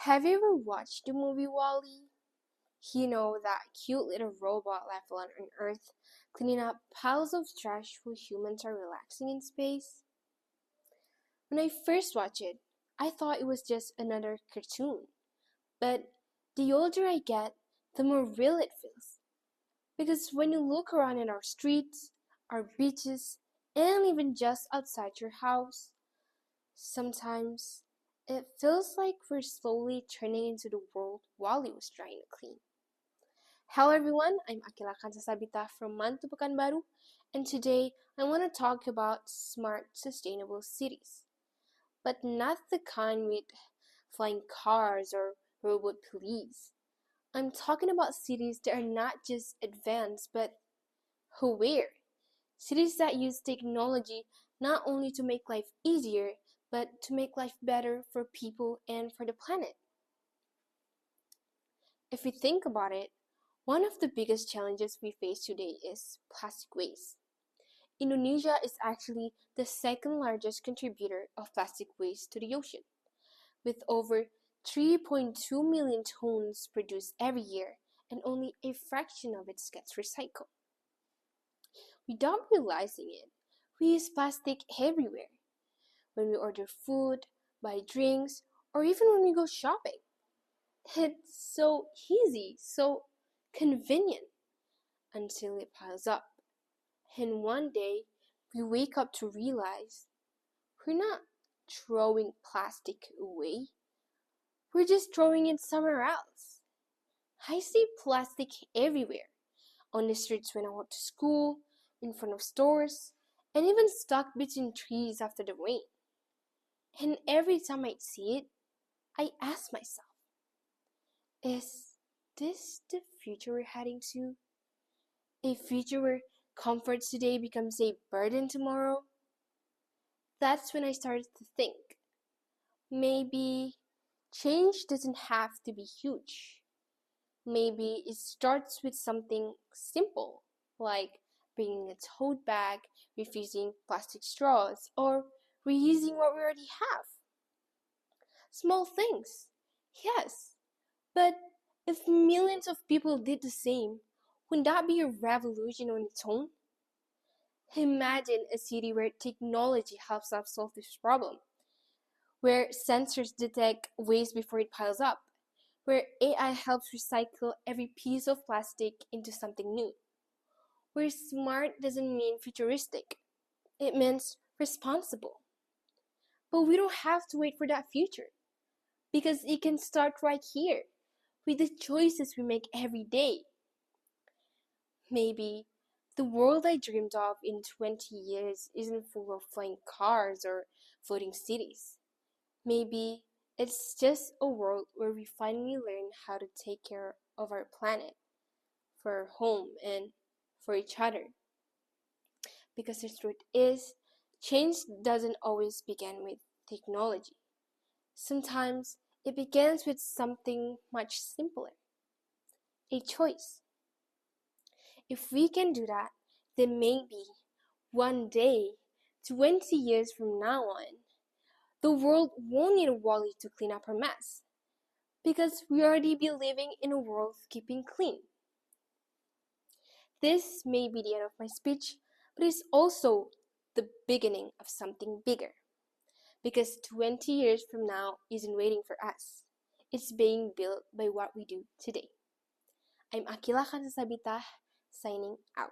Have you ever watched the movie Wall-E? You know, that cute little robot left alone on Earth, cleaning up piles of trash while humans are relaxing in space? When I first watched it, I thought it was just another cartoon. But the older I get, the more real it feels. Because when you look around at our streets, our beaches, and even just outside your house, sometimes it feels like we're slowly turning into the world Wally was trying to clean. Hello everyone, I'm Aqilah Tsabitah from Pekanbaru, and today I want to talk about smart, sustainable cities. But not the kind with flying cars or robot police. I'm talking about cities that are not just advanced but aware. Cities that use technology not only to make life easier, but to make life better for people and for the planet. If we think about it, one of the biggest challenges we face today is plastic waste. Indonesia is actually the second largest contributor of plastic waste to the ocean, with over 3.2 million tons produced every year, and only a fraction of it gets recycled. Without realizing it, we use plastic everywhere. When we order food, buy drinks, or even when we go shopping. It's so easy, so convenient, until it piles up. And one day, we wake up to realize we're not throwing plastic away, we're just throwing it somewhere else. I see plastic everywhere, on the streets when I walk to school, in front of stores, and even stuck between trees after the rain. And every time I see it, I ask myself, is this the future we're heading to? A future where comfort today becomes a burden tomorrow? That's when I started to think, maybe change doesn't have to be huge. Maybe it starts with something simple, like bringing a tote bag, refusing plastic straws, or reusing what we already have. Small things, yes, but if millions of people did the same, wouldn't that be a revolution on its own? Imagine a city where technology helps us solve this problem, where sensors detect waste before it piles up, where AI helps recycle every piece of plastic into something new, where smart doesn't mean futuristic, it means responsible. But we don't have to wait for that future, because it can start right here, with the choices we make every day. Maybe the world I dreamed of in 20 years isn't full of flying cars or floating cities. Maybe it's just a world where we finally learn how to take care of our planet, for our home, and for each other. Because the truth is, change doesn't always begin with technology. Sometimes it begins with something much simpler, a choice. If we can do that, then maybe one day, 20 years from now on, the world won't need a Wally to clean up our mess, because we already be living in a world keeping clean. This may be the end of my speech, but it's also the beginning of something bigger, because 20 years from now isn't waiting for us. It's being built by what we do today. I'm Aqilah Khansa, signing out.